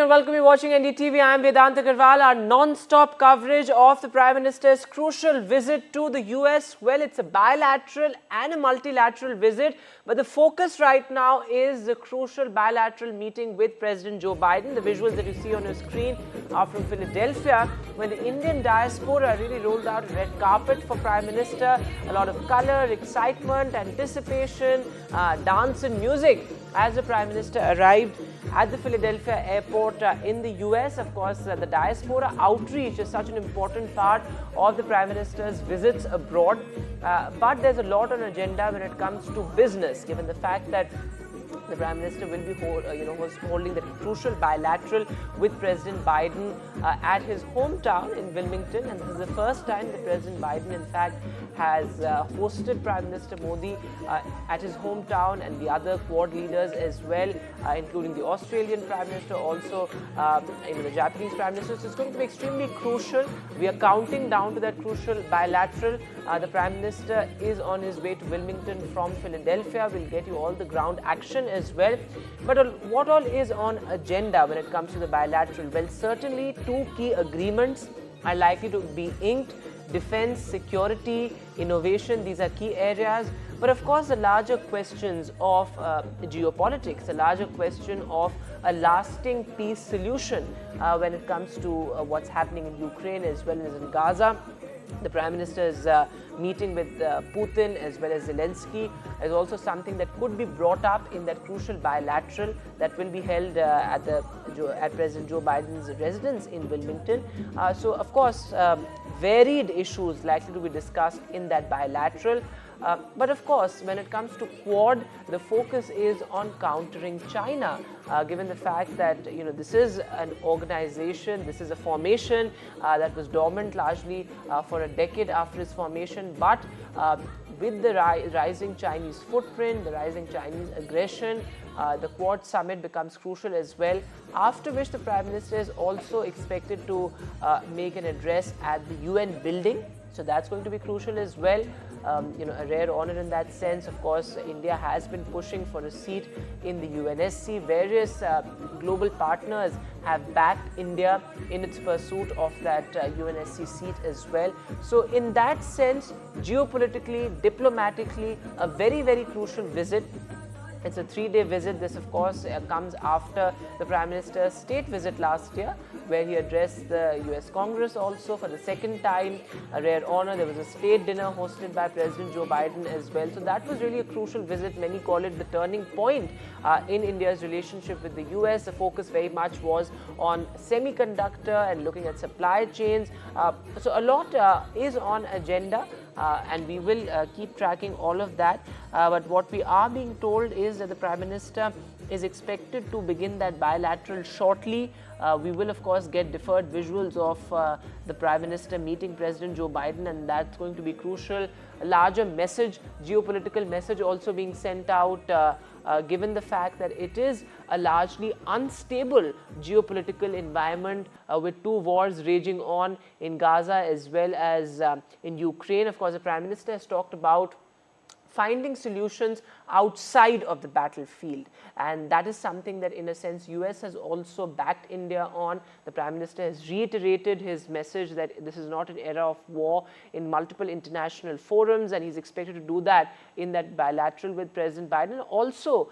and welcome you watching NDTV. I am Vedanta Garwal. Our non-stop coverage of the Prime Minister's crucial visit to the US. Well, it's a bilateral and a multilateral visit, but the focus right now is the crucial bilateral meeting with President Joe Biden. The visuals that you see on your screen are from Philadelphia, when the Indian diaspora really rolled out a red carpet for Prime Minister. A lot of color, excitement, anticipation, dance and music as the Prime Minister arrived at the Philadelphia airport in the US. Of course, the diaspora outreach is such an important part of the Prime Minister's visits abroad. But there's a lot on agenda when it comes to business, given the fact that the Prime Minister will be holding the crucial bilateral with President Biden at his hometown in Wilmington. And this is the first time that President Biden, in fact, has hosted Prime Minister Modi at his hometown, and the other Quad leaders as well, including the Australian Prime Minister, also the Japanese Prime Minister. So it's going to be extremely crucial. We are counting down to that crucial bilateral. The Prime Minister is on his way to Wilmington from Philadelphia. We'll get you all the ground action as well. But what all is on agenda when it comes to the bilateral? Well, certainly two key agreements are likely to be inked. Defense, security, innovation, these are key areas. But of course, the larger questions of geopolitics, the larger question of a lasting peace solution when it comes to what's happening in Ukraine as well as in Gaza. The Prime Minister's meeting with Putin as well as Zelensky is also something that could be brought up in that crucial bilateral that will be held at President Joe Biden's residence in Wilmington. So, of course, varied issues likely to be discussed in that bilateral. But of course, when it comes to Quad, the focus is on countering China, given the fact that this is an organization, this is a formation that was dormant largely for a decade after its formation. But with the rising Chinese footprint, the rising Chinese aggression, the Quad summit becomes crucial as well, after which the Prime Minister is also expected to make an address at the UN building. So that's going to be crucial as well. A rare honor in that sense. Of course, India has been pushing for a seat in the UNSC. Various global partners have backed India in its pursuit of that UNSC seat as well. So in that sense, geopolitically, diplomatically, a very, very crucial visit. It's a 3-day visit. This, of course, comes after the Prime Minister's state visit last year, where he addressed the US Congress also for the second time. A rare honor. There was a state dinner hosted by President Joe Biden as well. So that was really a crucial visit. Many call it the turning point in India's relationship with the US. The focus very much was on semiconductor and looking at supply chains. So a lot is on agenda. And we will keep tracking all of that. But what we are being told is that the Prime Minister is expected to begin that bilateral shortly. We will, of course, get deferred visuals of the Prime Minister meeting President Joe Biden, and that's going to be crucial. A larger message, geopolitical message also being sent out, given the fact that it is a largely unstable geopolitical environment with two wars raging on in Gaza as well as in Ukraine. Of course, the Prime Minister has talked about finding solutions outside of the battlefield, and that is something that, in a sense, US has also backed India on. The Prime Minister has reiterated his message that this is not an era of war in multiple international forums, and he's expected to do that in that bilateral with President Biden, also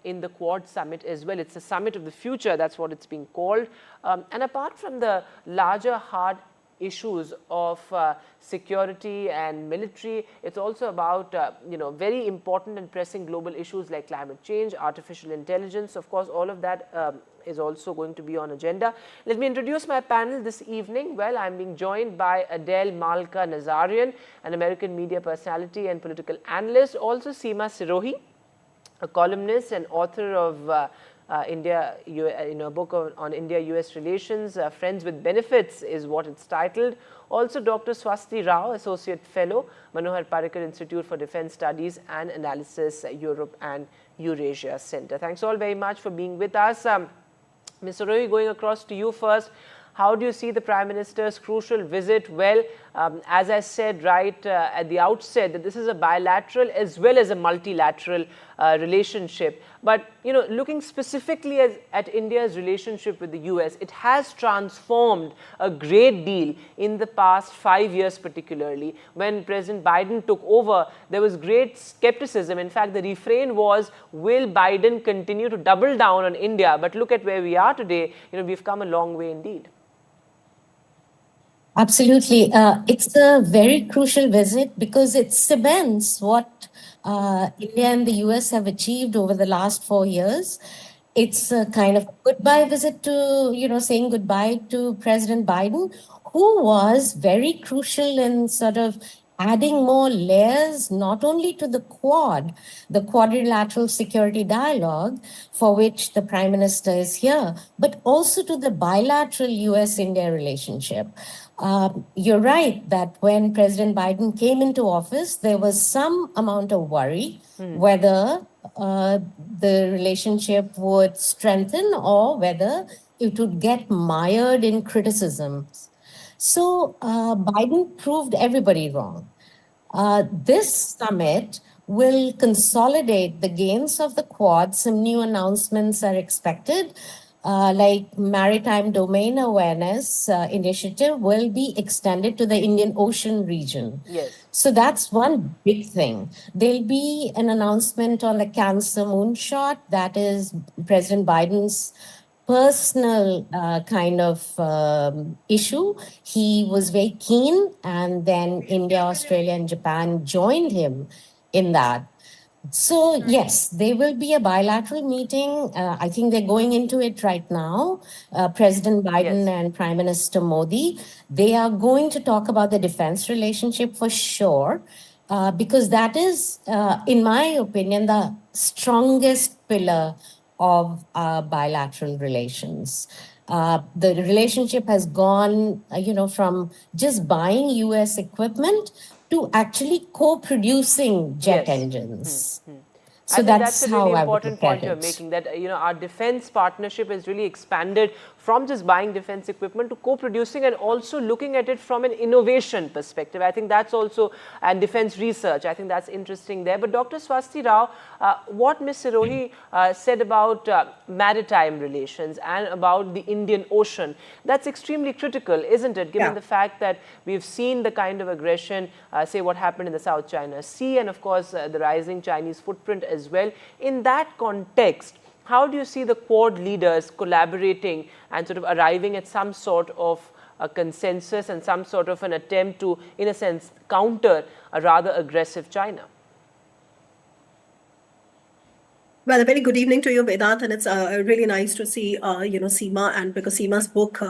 in the Quad summit as well. It's a summit of the future, that's what it's being called. And apart from the larger hard issues of security and military, it's also about very important and pressing global issues like climate change, artificial intelligence. Of course, all of that is also going to be on agenda. Let me introduce my panel this evening. Well, I'm being joined by Adele Malka Nazarian, an American media personality and political analyst. Also Seema Sirohi, a columnist and author of a book on India-US relations. Friends with Benefits is what it's titled. Also Dr. Swasti Rao, Associate Fellow, Manohar Parrikar Institute for Defence Studies and Analysis, Europe and Eurasia Center. Thanks all very much for being with us. Ms. Sirohi, going across to you first. How do you see the Prime Minister's crucial visit? Well, as I said right at the outset, that this is a bilateral as well as a multilateral relationship. But, looking specifically at India's relationship with the US, it has transformed a great deal in the past 5 years, particularly. When President Biden took over, there was great skepticism. In fact, the refrain was, will Biden continue to double down on India? But look at where we are today. We've come a long way indeed. Absolutely. It's a very crucial visit because it cements what India and the US have achieved over the last 4 years. It's a kind of goodbye visit to, saying goodbye to President Biden, who was very crucial in sort of adding more layers, not only to the Quad, the quadrilateral security dialogue, for which the Prime Minister is here, but also to the bilateral US-India relationship. You're right that when President Biden came into office, there was some amount of worry whether the relationship would strengthen or whether it would get mired in criticisms. So Biden proved everybody wrong. This summit will consolidate the gains of the Quad. Some new announcements are expected. Like Maritime Domain Awareness Initiative will be extended to the Indian Ocean region. Yes. So that's one big thing. There'll be an announcement on the Cancer Moonshot. That is President Biden's personal kind of issue. He was very keen, and then India, Australia, and Japan joined him in that. So, yes, there will be a bilateral meeting. I think they're going into it right now. President Biden and Prime Minister Modi, they are going to talk about the defense relationship for sure, because that is, in my opinion, the strongest pillar of bilateral relations. The relationship has gone, from just buying US equipment to actually co-producing jet engines. So I think that's a really important point you're making, that our defense partnership has really expanded from just buying defense equipment to co-producing and also looking at it from an innovation perspective. I think that's also, and defense research, I think that's interesting there. But Dr. Swasti Rao, what Ms. Sirohi said about maritime relations and about the Indian Ocean, that's extremely critical, isn't it? Given the fact that we've seen the kind of aggression, say what happened in the South China Sea, and of course the rising Chinese footprint as well. In that context, how do you see the Quad leaders collaborating and sort of arriving at some sort of a consensus and some sort of an attempt to, in a sense, counter a rather aggressive China? Well, a very good evening to you, Vedant, and it's really nice to see, Seema, and because Seema's book,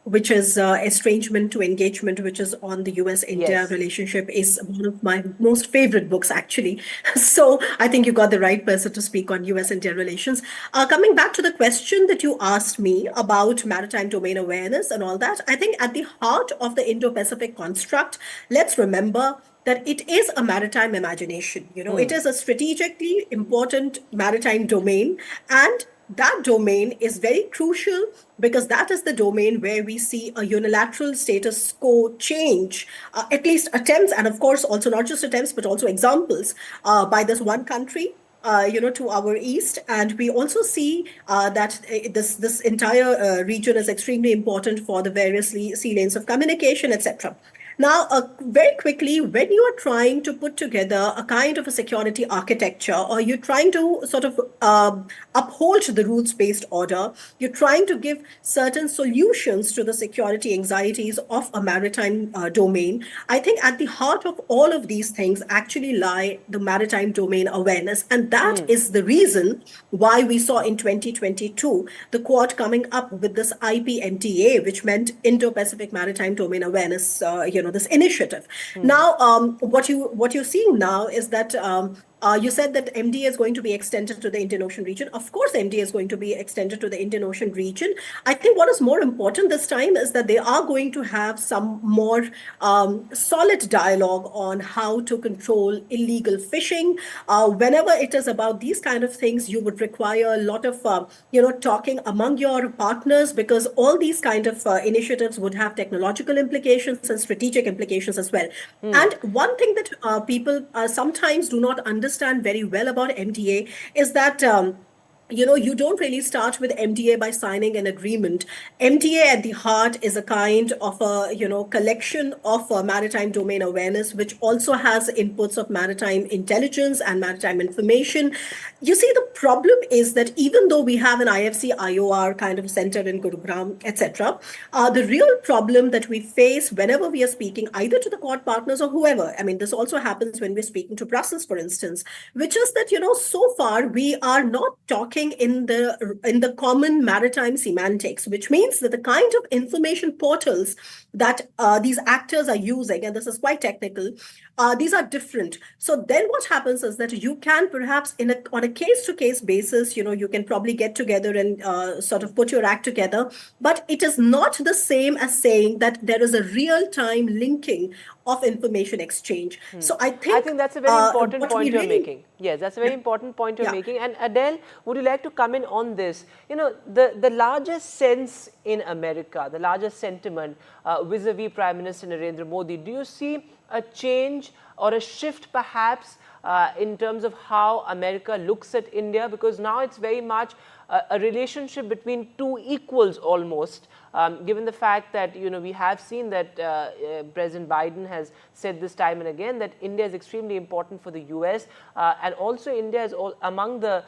which is Estrangement to Engagement, which is on the US-India relationship, is one of my most favorite books, actually. So I think you got the right person to speak on US-India relations. Coming back to the question that you asked me about maritime domain awareness and all that, I think at the heart of the Indo-Pacific construct, let's remember that it is a maritime imagination. It is a strategically important maritime domain, and that domain is very crucial because that is the domain where we see a unilateral status quo change, at least attempts, and of course also not just attempts, but also examples by this one country, to our east. And we also see that this entire region is extremely important for the various sea lanes of communication, etc. Now, very quickly, when you are trying to put together a kind of a security architecture, or you're trying to sort of uphold the rules-based order, you're trying to give certain solutions to the security anxieties of a maritime domain, I think at the heart of all of these things actually lie the maritime domain awareness. And that is the reason why we saw in 2022 the Quad coming up with this IPMTA, which meant Indo-Pacific Maritime Domain Awareness, this initiative. Now, what you're seeing now is that You said that MDA is going to be extended to the Indian Ocean region. Of course, MDA is going to be extended to the Indian Ocean region. I think what is more important this time is that they are going to have some more solid dialogue on how to control illegal fishing. Whenever it is about these kind of things, you would require a lot of talking among your partners, because all these kind of initiatives would have technological implications and strategic implications as well. And one thing that people sometimes do not understand very well about MDA is that you don't really start with MDA by signing an agreement. MDA at the heart is a kind of a, collection of maritime domain awareness, which also has inputs of maritime intelligence and maritime information. You see, the problem is that even though we have an IFC IOR kind of center in Gurugram, etc., the real problem that we face whenever we are speaking either to the Quad partners or whoever, I mean, this also happens when we're speaking to Brussels, for instance, which is that, so far we are not talking in the common maritime semantics, which means that the kind of information portals that these actors are using, and this is quite technical, these are different. So then what happens is that you can perhaps on a case-to-case basis, you can probably get together and sort of put your act together, but it is not the same as saying that there is a real-time linking of information exchange. So I think that's a very important point you're really making. Yes, that's a very important point you're making. And Adele, would you like to come in on this? The largest sense in America, the largest sentiment vis-a-vis Prime Minister Narendra Modi, do you see a change or a shift perhaps in terms of how America looks at India? Because now it's very much a relationship between two equals almost, given the fact that we have seen that President Biden has said this time and again that India is extremely important for the US, and also India is among the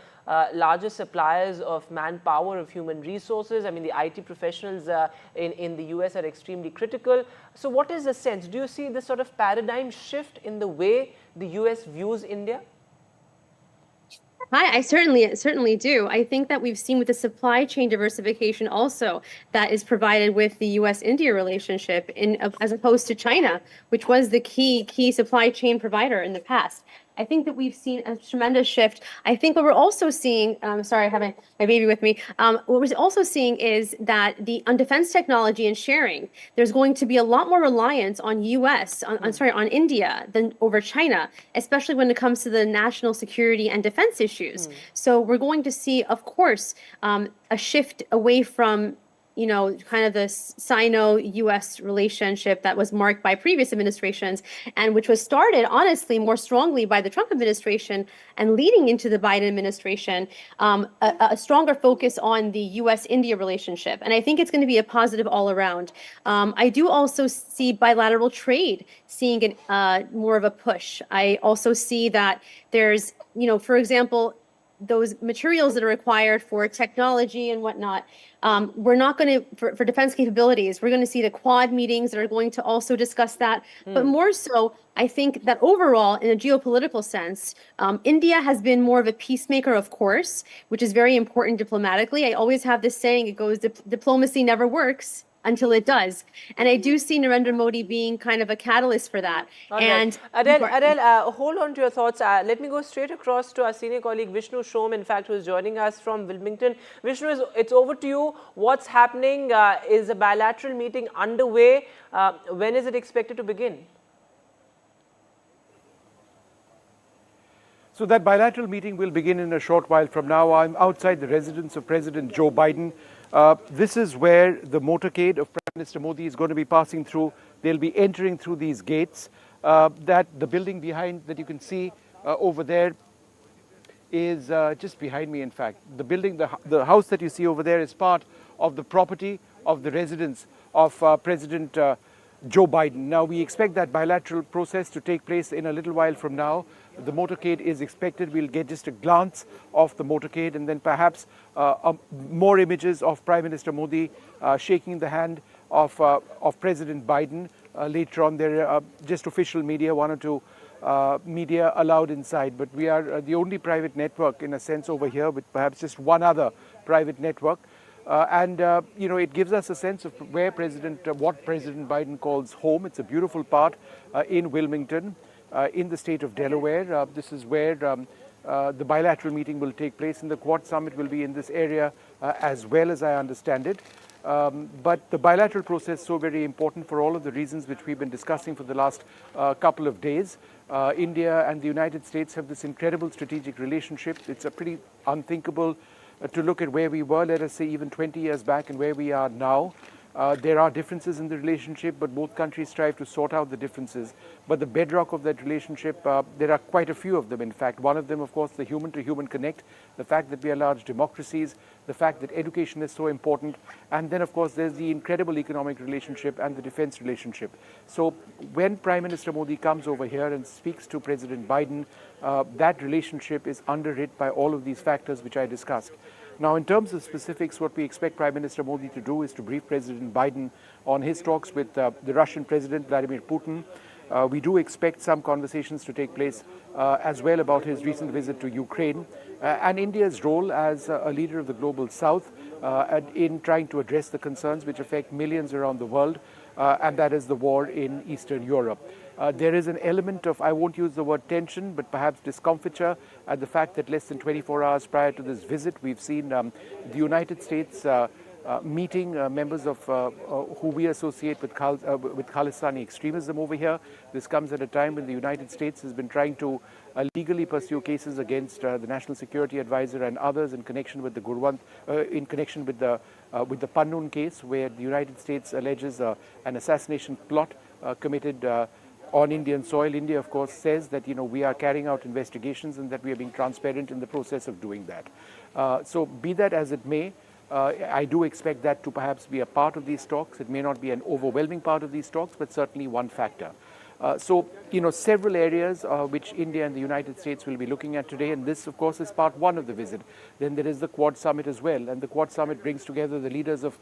largest suppliers of manpower, of human resources. I mean, the IT professionals in the US are extremely critical. So what is the sense? Do you see this sort of paradigm shift in the way the US views India? Hi, I certainly do. I think that we've seen with the supply chain diversification also that is provided with the U.S.-India relationship, as opposed to China, which was the key supply chain provider in the past. I think that we've seen a tremendous shift. I think what we're also seeing, sorry, I have my baby with me. What we're also seeing is that on defense technology and sharing, there's going to be a lot more reliance on on India than over China, especially when it comes to the national security and defense issues. So we're going to see, of course, a shift away from kind of the Sino-US relationship that was marked by previous administrations, and which was started, honestly, more strongly by the Trump administration and leading into the Biden administration, a stronger focus on the US-India relationship. And I think it's going to be a positive all around. I do also see bilateral trade seeing more of a push. I also see that there's, for example, those materials that are required for technology and whatnot, we're not going to, for defense capabilities, we're going to see the Quad meetings that are going to also discuss that. But more so, I think that overall, in a geopolitical sense, India has been more of a peacemaker, of course, which is very important diplomatically. I always have this saying, it goes, diplomacy never works until it does. And I do see Narendra Modi being kind of a catalyst for that. And Adele, hold on to your thoughts. Let me go straight across to our senior colleague Vishnu Shom, in fact, who is joining us from Wilmington. Vishnu, it's over to you. What's happening? Is a bilateral meeting underway? When is it expected to begin? So that bilateral meeting will begin in a short while from now. I'm outside the residence of President Joe Biden. This is where the motorcade of Prime Minister Modi is going to be passing through. They'll be entering through these gates. That the building behind that you can see over there is just behind me, in fact. The building, the house that you see over there is part of the property of the residence of President Joe Biden. Now, we expect that bilateral process to take place in a little while from now. The motorcade is expected. We'll get just a glance of the motorcade and then perhaps more images of Prime Minister Modi shaking the hand of President Biden. Later on, there are just official media, one or two media allowed inside. But we are the only private network, in a sense, over here, with perhaps just one other private network. It gives us a sense of what President Biden calls home. It's a beautiful part in Wilmington. in the state of Delaware. This is where the bilateral meeting will take place, and the Quad Summit will be in this area as well, as I understand it. But the bilateral process is so very important for all of the reasons which we've been discussing for the last couple of days. India and the United States have this incredible strategic relationship. It's a pretty unthinkable to look at where we were, let us say, even 20 years back and where we are now. There are differences in the relationship, but both countries strive to sort out the differences. But the bedrock of that relationship, there are quite a few of them, in fact. One of them, of course, the human-to-human connect, the fact that we are large democracies, the fact that education is so important, and then, of course, there's the incredible economic relationship and the defense relationship. So when Prime Minister Modi comes over here and speaks to President Biden, that relationship is underwritten by all of these factors which I discussed. Now, in terms of specifics, what we expect Prime Minister Modi to do is to brief President Biden on his talks with the Russian President, Vladimir Putin. We do expect some conversations to take place as well about his recent visit to Ukraine and India's role as a leader of the global south in trying to address the concerns which affect millions around the world, and that is the war in Eastern Europe. There is an element of, I won't use the word tension, but perhaps discomfiture at the fact that less than 24 hours prior to this visit, we've seen the United States meeting members of who we associate with Khalistani extremism over here. This comes at a time when the United States has been trying to legally pursue cases against the National Security Advisor and others in connection with the in connection with the Pannun case, where the United States alleges an assassination plot committed on Indian soil. India, of course, says that we are carrying out investigations and that we are being transparent in the process of doing that. So be that as it may, I do expect that to perhaps be a part of these talks. It may not be an overwhelming part of these talks, but certainly one factor. So several areas which India and the United States will be looking at today, and this, of course, is part one of the visit. Then there is the Quad Summit as well, and the Quad Summit brings together the leaders of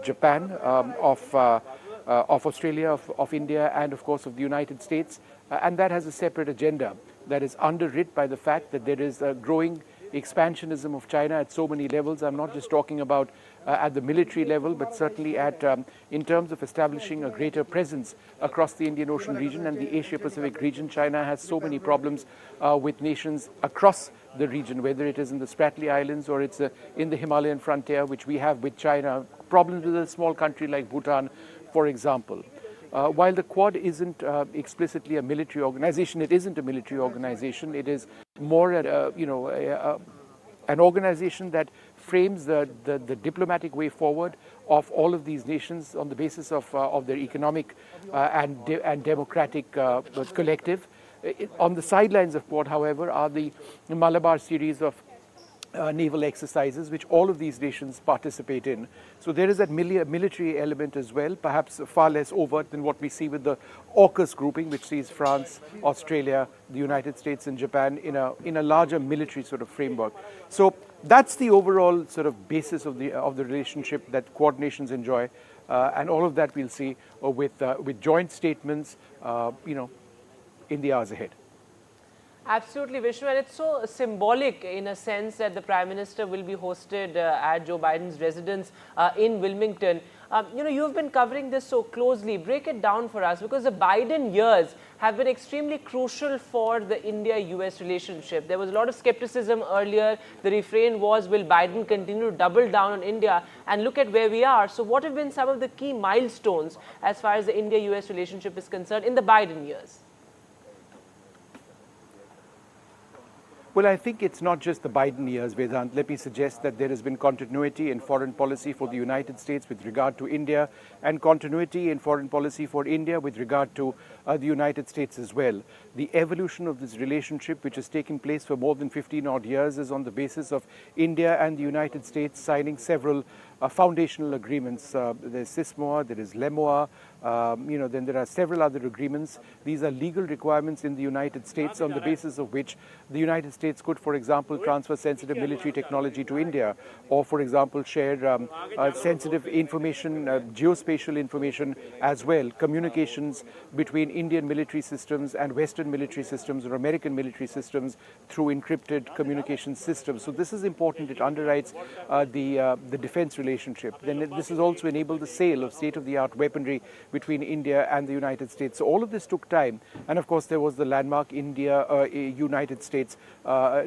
Japan, of Australia, of India, and of course of the United States, and that has a separate agenda that is underwritten by the fact that there is a growing expansionism of China at so many levels. I'm not just talking about at the military level, but certainly in terms of establishing a greater presence across the Indian Ocean region and the Asia-Pacific region. China has so many problems with nations across the region, whether it is in the Spratly Islands or it's in the Himalayan frontier, which we have with China, problems with a small country like Bhutan, for example. While the Quad isn't explicitly a military organization, it isn't a military organization. It is more an organization that frames the diplomatic way forward of all of these nations on the basis of their economic and democratic collective. On the sidelines of Quad, however, are the Malabar series of naval exercises, which all of these nations participate in. So there is that military element as well, perhaps far less overt than what we see with the AUKUS grouping, which sees France, Australia, the United States and Japan in a larger military sort of framework. So that's the overall sort of basis of the relationship that Quad nations enjoy, and all of that we'll see with joint statements, in the hours ahead. Absolutely, Vishnu, and it's so symbolic in a sense that the Prime Minister will be hosted at Joe Biden's residence in Wilmington. You've been covering this so closely. Break it down for us, because the Biden years have been extremely crucial for the India-US relationship. There was a lot of skepticism earlier. The refrain was, will Biden continue to double down on India? And look at where we are. So what have been some of the key milestones as far as the India-US relationship is concerned in the Biden years? Well, I think it's not just the Biden years, Vedant. Let me suggest that there has been continuity in foreign policy for the United States with regard to India, and continuity in foreign policy for India with regard to the United States as well. The evolution of this relationship, which has taken place for more than 15 odd years, is on the basis of India and the United States signing several foundational agreements. There's SISMOA, there is LEMOA, then there are several other agreements. These are legal requirements in the United States on the basis of which the United States could, for example, transfer sensitive military technology to India, or, for example, share sensitive information, geospatial information as well, communications between Indian military systems and Western military systems or American military systems through encrypted communication systems. So this is important. It underwrites the defense relationship relationship, then this has also enabled the sale of state-of-the-art weaponry between India and the United States. So all of this took time. And of course, there was the landmark India-United States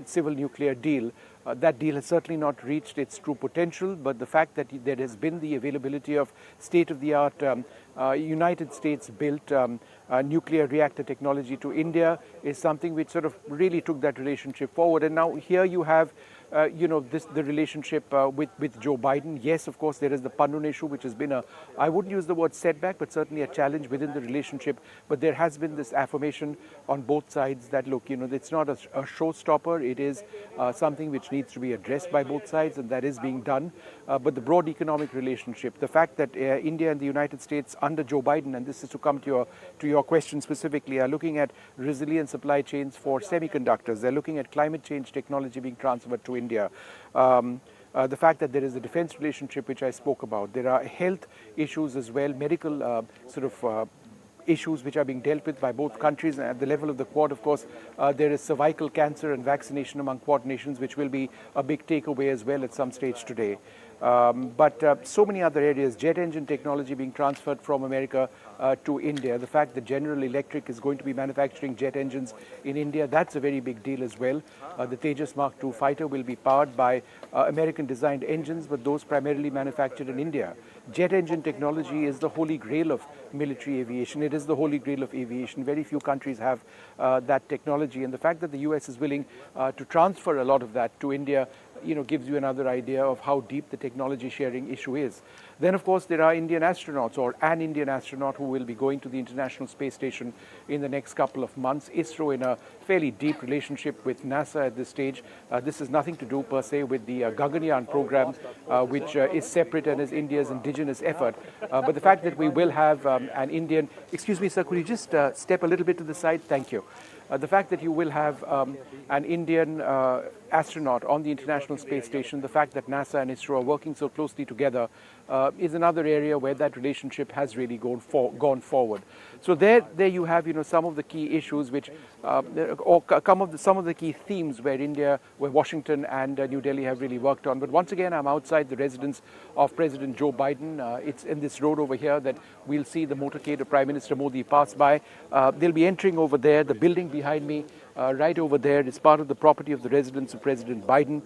civil nuclear deal. That deal has certainly not reached its true potential, but the fact that there has been the availability of state-of-the-art United States-built nuclear reactor technology to India is something which sort of really took that relationship forward. And now here you have the relationship with Joe Biden. Yes, of course, there is the Panun issue, which has been I wouldn't use the word setback, but certainly a challenge within the relationship. But there has been this affirmation on both sides that, look, it's not a showstopper. It is something which needs to be addressed by both sides, and that is being done. But the broad economic relationship, the fact that India and the United States under Joe Biden, and this is to come to your question specifically, are looking at resilient supply chains for semiconductors. They're looking at climate change technology being transferred to India. The fact that there is a defense relationship, which I spoke about. There are health issues as well, medical issues which are being dealt with by both countries. At the level of the Quad, of course, there is cervical cancer and vaccination among Quad nations, which will be a big takeaway as well at some stage today. But so many other areas, jet engine technology being transferred from America to India, the fact that General Electric is going to be manufacturing jet engines in India, that's a very big deal as well. The Tejas Mark II fighter will be powered by American-designed engines, but those primarily manufactured in India. Jet engine technology is the holy grail of military aviation. It is the holy grail of aviation. Very few countries have that technology, and the fact that the US is willing to transfer a lot of that to India gives you another idea of how deep the technology sharing issue is. Then, of course, there are Indian astronauts, or an Indian astronaut who will be going to the International Space Station in the next couple of months. ISRO in a fairly deep relationship with NASA at this stage. This has nothing to do per se with the Gaganyaan program, which is separate and is India's indigenous effort. But the fact that we will have an Indian, excuse me, sir, could you just step a little bit to the side? Thank you. The fact that you will have an Indian astronaut on the International Space Station, the fact that NASA and ISRO are working so closely together is another area where that relationship has really gone forward. So there you have some of the key issues which, or some of the key themes where Washington and New Delhi have really worked on. But once again, I'm outside the residence of President Joe Biden. It's in this road over here that we'll see the motorcade of Prime Minister Modi pass by. They'll be entering over there. The building behind me, right over there, is part of the property of the residence of President Biden.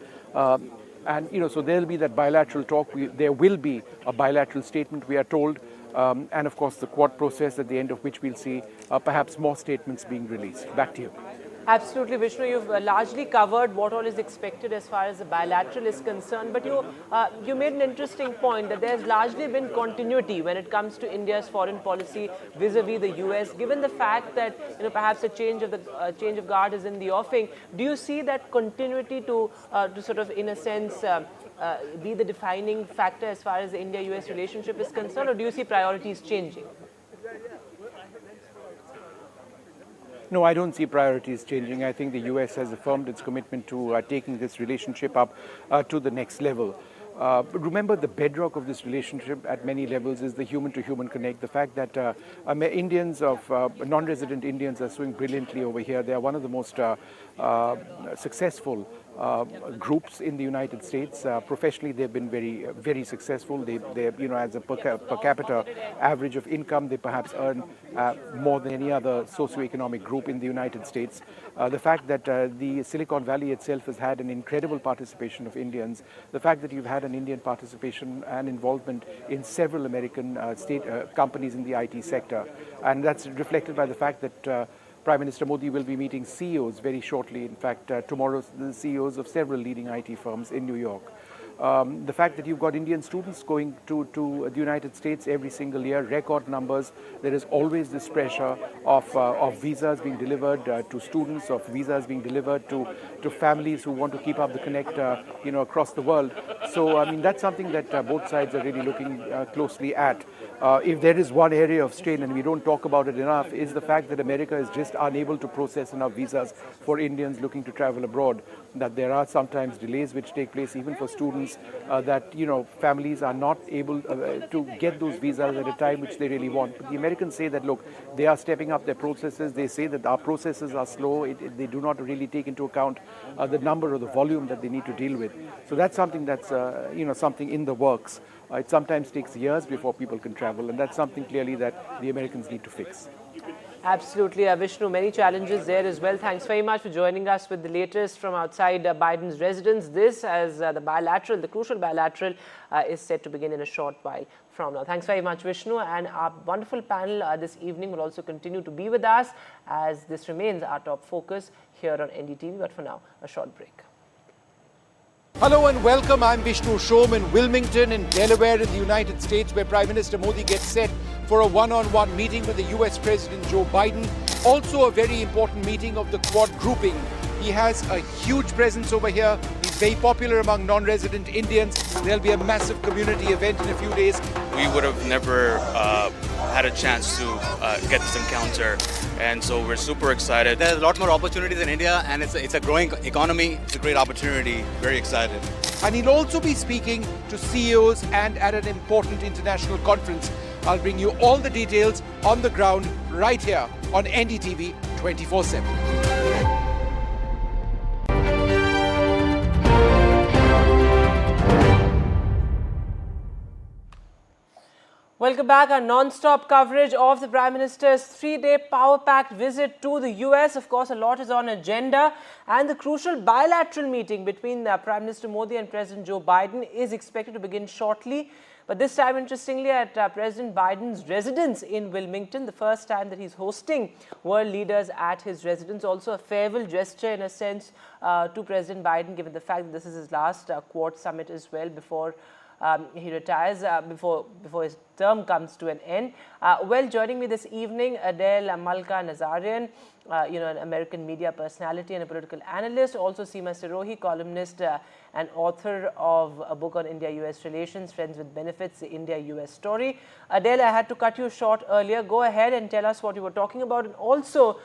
And, so there'll be that bilateral talk. There will be a bilateral statement, we are told. And, of course, the Quad process, at the end of which we'll see perhaps more statements being released. Back to you. Absolutely, Vishnu. You've largely covered what all is expected as far as the bilateral is concerned. But you made an interesting point that there's largely been continuity when it comes to India's foreign policy vis-a-vis the US. Given the fact that perhaps a change of guard is in the offing, do you see that continuity to sort of, in a sense, be the defining factor as far as the India-US relationship is concerned, or do you see priorities changing? No, I don't see priorities changing. I think the US has affirmed its commitment to taking this relationship up to the next level. Remember, the bedrock of this relationship at many levels is the human-to-human connect. The fact that Indians non-resident Indians are doing brilliantly over here. They are one of the most successful groups in the United States. Professionally, they've been very, very successful. They as a per capita average of income, they perhaps earn more than any other socioeconomic group in the United States. The fact that the Silicon Valley itself has had an incredible participation of Indians. The fact that you've had an Indian participation and involvement in several American state companies in the IT sector. And that's reflected by the fact that Prime Minister Modi will be meeting CEOs very shortly. In fact, tomorrow, the CEOs of several leading IT firms in New York. The fact that you've got Indian students going to the United States every single year, record numbers. There is always this pressure of visas being delivered to students, of visas being delivered to families who want to keep up the connect, across the world. So, I mean, that's something that both sides are really looking closely at. If there is one area of strain, and we don't talk about it enough, is the fact that America is just unable to process enough visas for Indians looking to travel abroad. That there are sometimes delays which take place even for students reasons that, families are not able to get those visas at a time which they really want. But the Americans say that, look, they are stepping up their processes. They say that our processes are slow. They do not really take into account the number or the volume that they need to deal with. So that's something that's, something in the works. It sometimes takes years before people can travel, and that's something clearly that the Americans need to fix. Absolutely, Vishnu, many challenges there as well. Thanks very much for joining us with the latest from outside Biden's residence. This, as the crucial bilateral, is set to begin in a short while from now. Thanks very much, Vishnu. And our wonderful panel this evening will also continue to be with us, as this remains our top focus here on NDTV. But for now, a short break. Hello and welcome. I'm Vishnu Shom in Wilmington in Delaware in the United States, where Prime Minister Modi gets set for a one-on-one meeting with the US President Joe Biden. Also a very important meeting of the Quad grouping. He has a huge presence over here. He's very popular among non-resident Indians. There'll be a massive community event in a few days. We would have never had a chance to get this encounter, and so we're super excited. There's a lot more opportunities in India, and it's a growing economy. It's a great opportunity. Very excited. And he'll also be speaking to CEOs and at an important international conference. I'll bring you all the details on the ground right here on NDTV 24/7. Welcome back. Our non-stop coverage of the Prime Minister's three-day power-packed visit to the US. Of course, a lot is on agenda, and the crucial bilateral meeting between Prime Minister Modi and President Joe Biden is expected to begin shortly. But this time, interestingly, at President Biden's residence in Wilmington, the first time that he's hosting world leaders at his residence. Also a farewell gesture, in a sense, to President Biden, given the fact that this is his last Quad summit as well before he retires, before his term comes to an end. Well, joining me this evening, Adele Malka Nazarian, an American media personality and a political analyst. Also Seema Sirohi, columnist and author of a book on India-US relations, Friends with Benefits, the India-US story. Adele, I had to cut you short earlier. Go ahead and tell us what you were talking about. And also,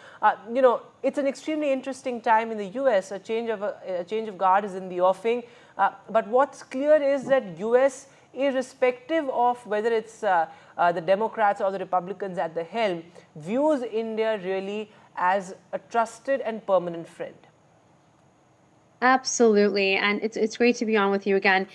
it's an extremely interesting time in the US. A change of guard is in the offing. But what's clear is that US, irrespective of whether it's the Democrats or the Republicans at the helm, views India really as a trusted and permanent friend. Absolutely. And it's great to be on with you again.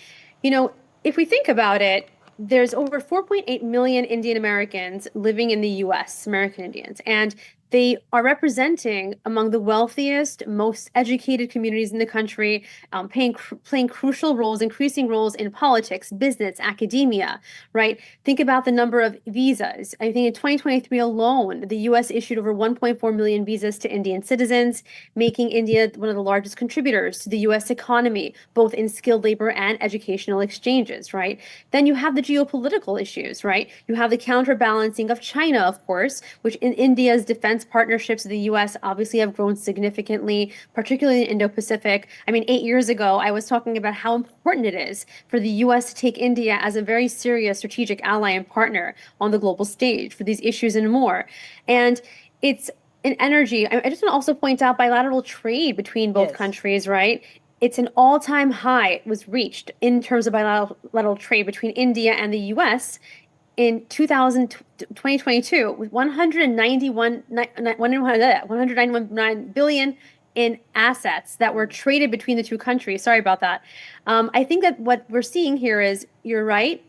If we think about it, there's over 4.8 million Indian Americans living in the US, American Indians, and they are representing among the wealthiest, most educated communities in the country, playing crucial roles, increasing roles in politics, business, academia, right? Think about the number of visas. I think in 2023 alone, the U.S. issued over 1.4 million visas to Indian citizens, making India one of the largest contributors to the U.S. economy, both in skilled labor and educational exchanges, right? Then you have the geopolitical issues, right? You have the counterbalancing of China, of course, which in India's defense partnerships with the U.S. obviously have grown significantly, particularly in Indo-Pacific. I mean, 8 years ago, I was talking about how important it is for the U.S. to take India as a very serious strategic ally and partner on the global stage for these issues and more. And it's an energy. I just want to also point out bilateral trade between both countries, right? It's an all-time high. It was reached in terms of bilateral trade between India and the U.S. in 2022 with 191 billion in assets that were traded between the two countries. Sorry about that. I think that what we're seeing here is, you're right,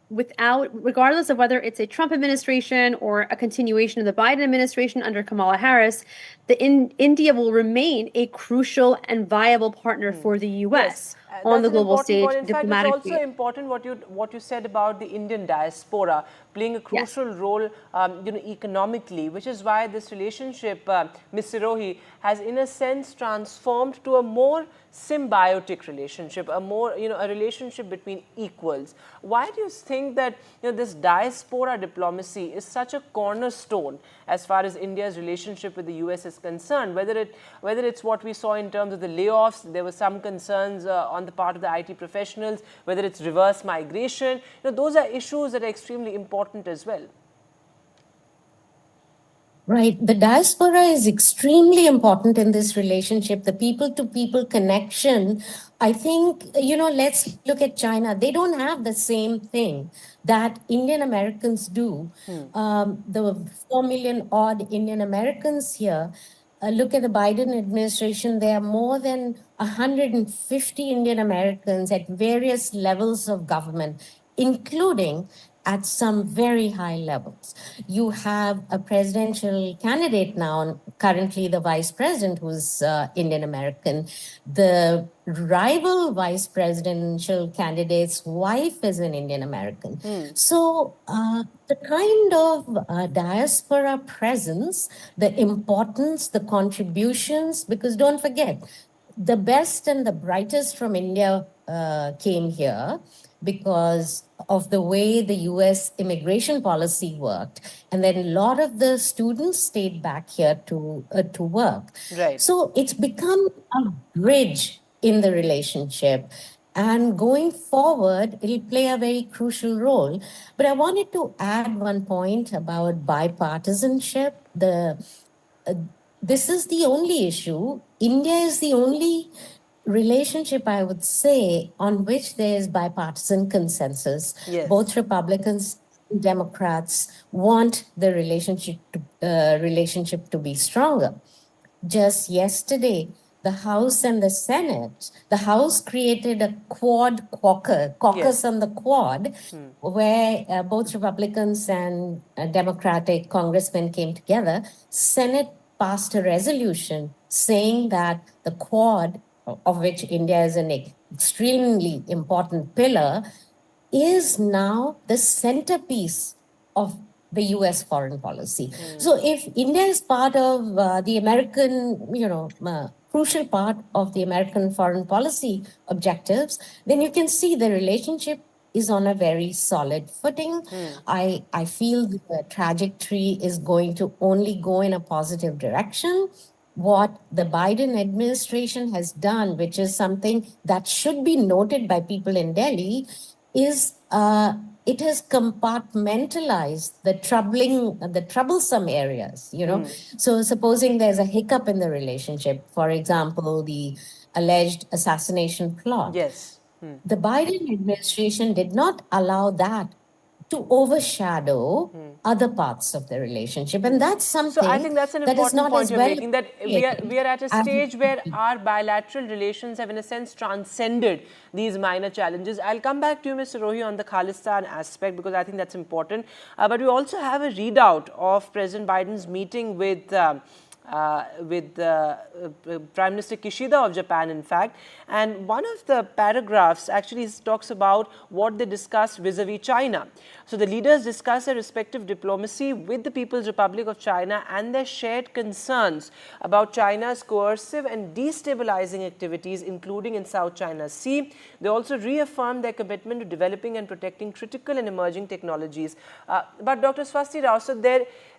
regardless of whether it's a Trump administration or a continuation of the Biden administration under Kamala Harris, India will remain a crucial and viable partner for the U.S. on the global stage diplomatically. It's also important what you said about the Indian diaspora playing a crucial role, economically, which is why this relationship, Ms. Sirohi, has in a sense transformed to a more symbiotic relationship, a relationship between equals. Why do you think that this diaspora diplomacy is such a cornerstone as far as India's relationship with the US is concerned? Whether it's what we saw in terms of the layoffs, there were some concerns on the part of the IT professionals, whether it's reverse migration, those are issues that are extremely important as well. Right. The diaspora is extremely important in this relationship. The people-to-people connection. I think, let's look at China. They don't have the same thing that Indian Americans do. The 4 million odd Indian Americans here, look at the Biden administration. There are more than 150 Indian Americans at various levels of government, including at some very high levels. You have a presidential candidate now, currently the vice president, who's Indian American. The rival vice presidential candidate's wife is an Indian American. So the kind of diaspora presence, the importance, the contributions, because don't forget, the best and the brightest from India came here because of the way the US immigration policy worked. And then a lot of the students stayed back here to work. Right. So it's become a bridge in the relationship. And going forward, it'll play a very crucial role. But I wanted to add one point about bipartisanship. This is the only issue. India is the only relationship, I would say, on which there is bipartisan consensus. Yes. Both Republicans and Democrats want the relationship to be stronger. Just yesterday, the House and the Senate, the House created a caucus on the Quad, where both Republicans and Democratic congressmen came together. Senate passed a resolution saying that the Quad, of which India is an extremely important pillar, is now the centerpiece of the US foreign policy. So if India is part of the American, crucial part of the American foreign policy objectives, then you can see the relationship is on a very solid footing. I feel the trajectory is going to only go in a positive direction. What the Biden administration has done, which is something that should be noted by people in Delhi, is it has compartmentalized the troublesome areas, So supposing there's a hiccup in the relationship, for example, the alleged assassination plot. Yes. The Biden administration did not allow that to overshadow other parts of the relationship. And that's something So I think that's an important point you're making, that we are at a stage where our bilateral relations have in a sense transcended these minor challenges. I'll come back to you, Mr. Rohi, on the Khalistan aspect, because I think that's important. But we also have a readout of President Biden's meeting with Prime Minister Kishida of Japan, in fact. And one of the paragraphs actually talks about what they discussed vis-a-vis China. So the leaders discussed their respective diplomacy with the People's Republic of China and their shared concerns about China's coercive and destabilizing activities, including in South China Sea. They also reaffirmed their commitment to developing and protecting critical and emerging technologies. But Dr. Swasti Rao, so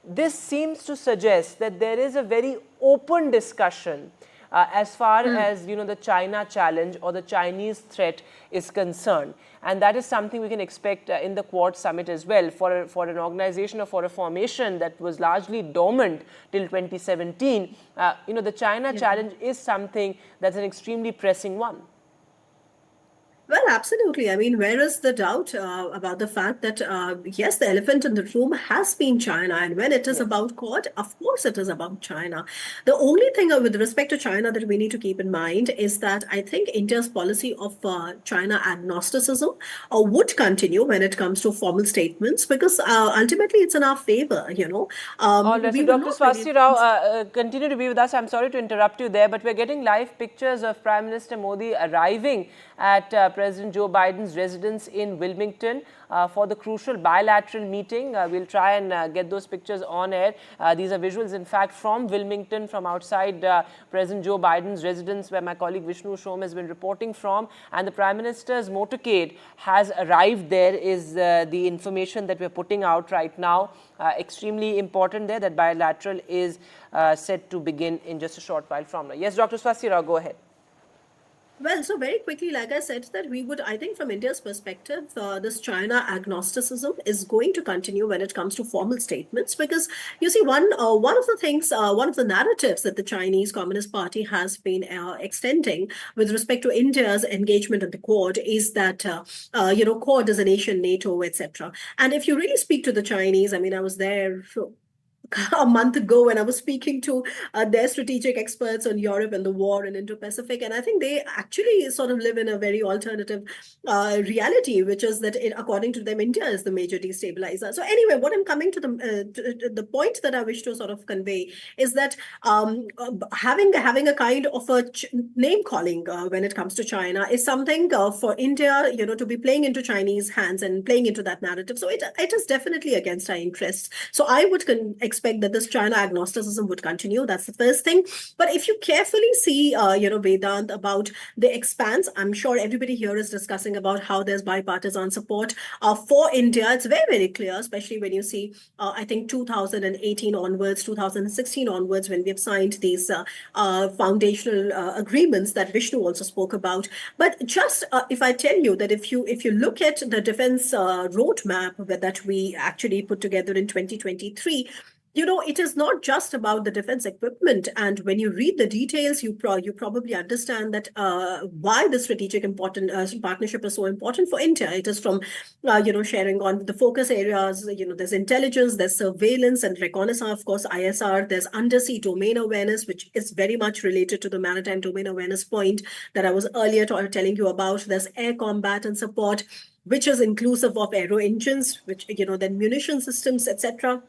this seems to suggest that there is a very open discussion as far as the China challenge or the Chinese threat is concerned, and that is something we can expect in the Quad Summit as well. For an organization or for a formation that was largely dormant till 2017, the China challenge is something that's an extremely pressing one. Well, absolutely. I mean, where is the doubt about the fact that, yes, the elephant in the room has been China. And when it is about Quad, of course it is about China. The only thing with respect to China that we need to keep in mind is that I think India's policy of China agnosticism would continue when it comes to formal statements, because ultimately it's in our favor, All right, so Dr. Swasti Rao, continue to be with us. I'm sorry to interrupt you there, but we're getting live pictures of Prime Minister Modi arriving at President Joe Biden's residence in Wilmington for the crucial bilateral meeting. We'll try and get those pictures on air. These are visuals, in fact, from Wilmington, from outside President Joe Biden's residence, where my colleague Vishnu Shom has been reporting from. And the Prime Minister's motorcade has arrived there, is the information that we're putting out right now. Extremely important there that bilateral is set to begin in just a short while from now. Yes, Dr. Swasti Rao, go ahead. Well, so very quickly, like I said, that we would, I think from India's perspective, this China agnosticism is going to continue when it comes to formal statements, because you see, one of the things, one of the narratives that the Chinese Communist Party has been extending with respect to India's engagement at the Quad is that, Quad is a nation, NATO, etc. And if you really speak to the Chinese, I mean, I was there a month ago when I was speaking to their strategic experts on Europe and the war in Indo-Pacific, and I think they actually sort of live in a very alternative reality, which is that according to them, India is the major destabilizer. So anyway, what I'm coming to the point that I wish to sort of convey is that having a kind of a name calling when it comes to China is something for India, to be playing into Chinese hands and playing into that narrative. So it is definitely against our interests. So I would expect that this China agnosticism would continue. That's the first thing. But if you carefully see, Vedant, about the expanse, I'm sure everybody here is discussing about how there's bipartisan support for India. It's very, very clear, especially when you see, I think 2018 onwards, 2016 onwards, when we've signed these foundational agreements that Vishnu also spoke about. But just if I tell you that if you look at the defense roadmap that we actually put together in 2023, it is not just about the defense equipment. And when you read the details, you probably understand that why the strategic partnership is so important for India. It is from, sharing on the focus areas. There's intelligence, there's surveillance and reconnaissance, of course, ISR. There's undersea domain awareness, which is very much related to the maritime domain awareness point that I was earlier telling you about. There's air combat and support, which is inclusive of aero engines, which, then munition systems, etc.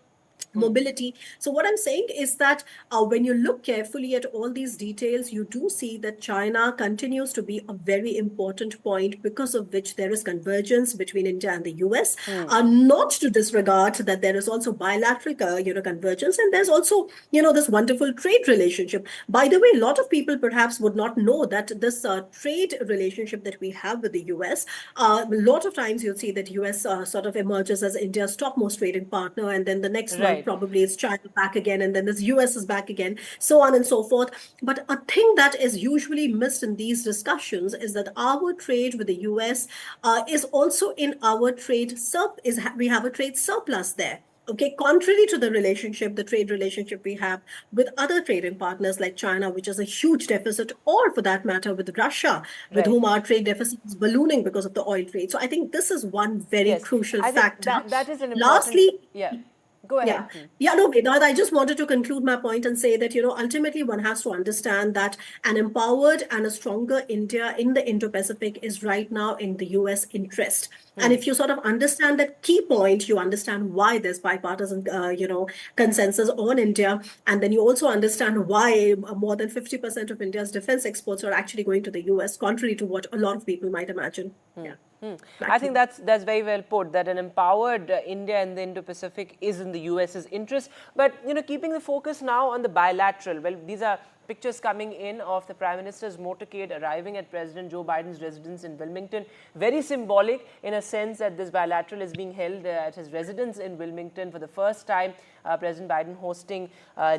Mobility. So what I'm saying is that when you look carefully at all these details, you do see that China continues to be a very important point, because of which there is convergence between India and the US. Not to disregard that there is also bilateral, convergence, and there's also, this wonderful trade relationship. By the way, a lot of people perhaps would not know that this trade relationship that we have with the US, a lot of times you'll see that US sort of emerges as India's topmost trading partner, and then the next month probably it's China back again, and then this US is back again, so on and so forth. But a thing that is usually missed in these discussions is that our trade with the US is also in our trade we have a trade surplus there. Okay, contrary to the trade relationship we have with other trading partners like China, which is a huge deficit, or for that matter, with Russia, with whom our trade deficit is ballooning because of the oil trade. So I think this is one very crucial factor. That is an important... Lastly, Go ahead. No, Vedant, I just wanted to conclude my point and say that, ultimately one has to understand that an empowered and a stronger India in the Indo-Pacific is right now in the US interest. And if you sort of understand that key point, you understand why there's bipartisan, consensus on India. And then you also understand why more than 50% of India's defense exports are actually going to the US, contrary to what a lot of people might imagine. I think that's very well put, that an empowered India in the Indo-Pacific is in the US's interest. But, keeping the focus now on the bilateral, well, these are pictures coming in of the Prime Minister's motorcade arriving at President Joe Biden's residence in Wilmington. Very symbolic in a sense that this bilateral is being held at his residence in Wilmington for the first time. President Biden hosting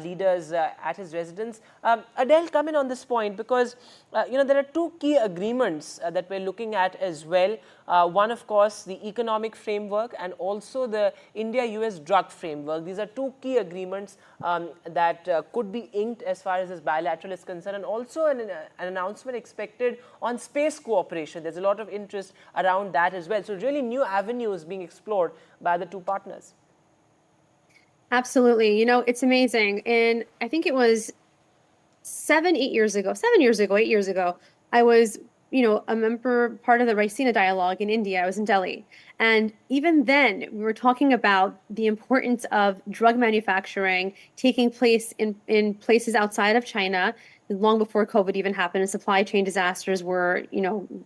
leaders at his residence. Adele, come in on this point, because there are two key agreements that we're looking at as well. One, of course, the economic framework, and also the India-US drug framework. These are two key agreements that could be inked as far as this bilateral is concerned, and also an announcement expected on space cooperation. There's a lot of interest around that as well. So really new avenues being explored by the two partners. Absolutely. It's amazing. And I think it was 8 years ago, I was, part of the Raisina dialogue in India. I was in Delhi. And even then, we were talking about the importance of drug manufacturing taking place in places outside of China, long before COVID even happened and supply chain disasters were,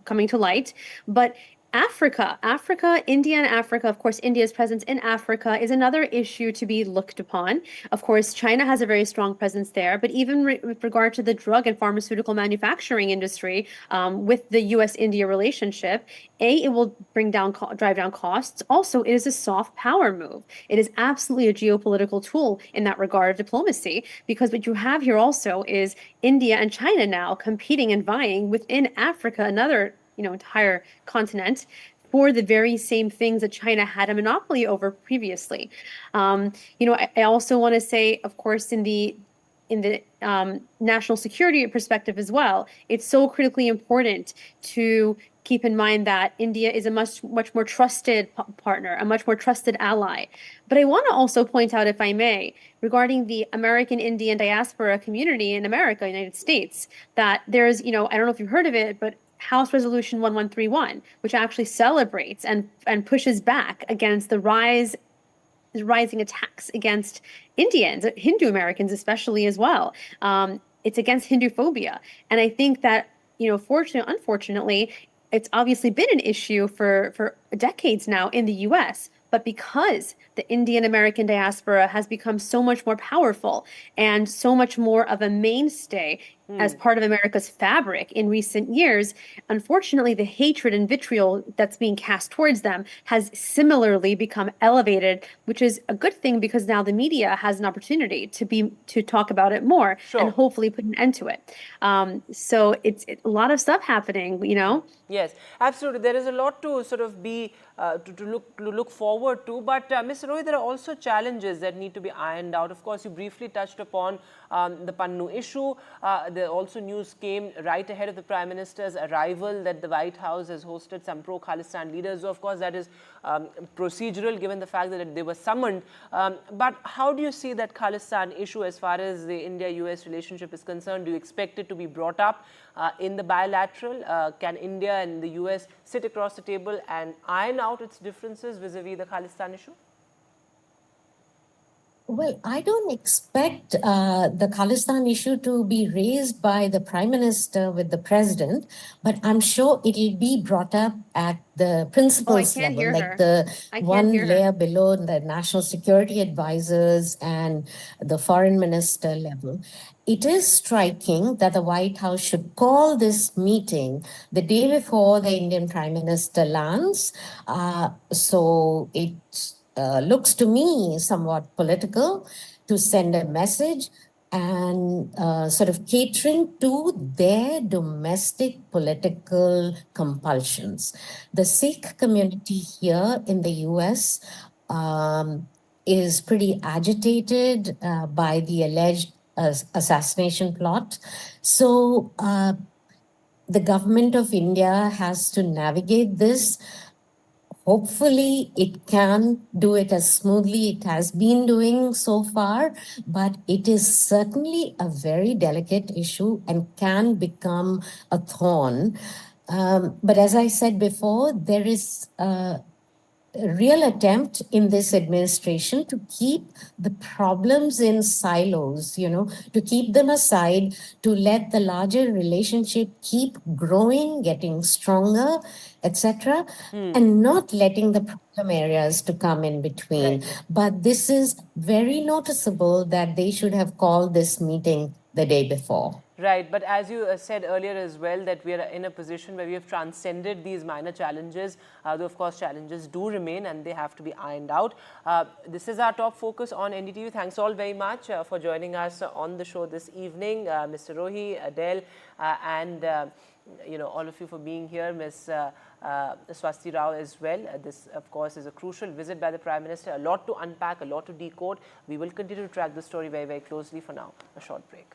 coming to light. But Africa, India and Africa, of course, India's presence in Africa is another issue to be looked upon. Of course, China has a very strong presence there, but even with regard to the drug and pharmaceutical manufacturing industry, with the US-India relationship, it will drive down costs. Also, it is a soft power move. It is absolutely a geopolitical tool in that regard of diplomacy, because what you have here also is India and China now competing and vying within Africa, another entire continent, for the very same things that China had a monopoly over previously. I also want to say, of course, in the national security perspective as well, it's so critically important to keep in mind that India is a much more trusted partner, a much more trusted ally. But I want to also point out, if I may, regarding the American Indian diaspora community in America, United States, that there's, I don't know if you've heard of it, but House Resolution 1131, which actually celebrates and pushes back against the rising attacks against Indians, Hindu Americans especially as well. It's against Hindu phobia. And I think that, unfortunately, it's obviously been an issue for decades now in the US. But because the Indian American diaspora has become so much more powerful and so much more of a mainstay as part of America's fabric in recent years, unfortunately, the hatred and vitriol that's being cast towards them has similarly become elevated, which is a good thing because now the media has an opportunity to talk about it more and hopefully put an end to it. So it's a lot of stuff happening, Yes, absolutely. There is a lot to sort of be to look forward to. But Mr. Rohit, there are also challenges that need to be ironed out. Of course, you briefly touched upon the Pannu issue. There also news came right ahead of the Prime Minister's arrival that the White House has hosted some pro-Khalistan leaders. So, of course, that is procedural given the fact that they were summoned. But how do you see that Khalistan issue as far as the India-US relationship is concerned? Do you expect it to be brought up in the bilateral? Can India and the US sit across the table and iron out its differences vis-a-vis the Khalistan issue? Well, I don't expect the Khalistan issue to be raised by the Prime Minister with the President, but I'm sure it'll be brought up at the principals level, like the one layer below the National Security Advisors and the Foreign Minister level. It is striking that the White House should call this meeting the day before the Indian Prime Minister lands. So it looks to me somewhat political to send a message and sort of catering to their domestic political compulsions. The Sikh community here in the US is pretty agitated by the alleged assassination plot. So the government of India has to navigate this. Hopefully, it can do it as smoothly it has been doing so far, but it is certainly a very delicate issue and can become a thorn. But as I said before, there is a real attempt in this administration to keep the problems in silos, to keep them aside, to let the larger relationship keep growing, getting stronger, etc., and not letting the problem areas to come in between. Right. But this is very noticeable that they should have called this meeting the day before. Right, but as you said earlier as well, that we are in a position where we have transcended these minor challenges, though of course challenges do remain and they have to be ironed out. This is our top focus on NDTV. Thanks all very much for joining us on the show this evening. Mr. Rohi, Adele, and all of you for being here, Ms. Swasti Rao as well. This, of course, is a crucial visit by the Prime Minister. A lot to unpack, a lot to decode. We will continue to track the story very, very closely. For now, a short break.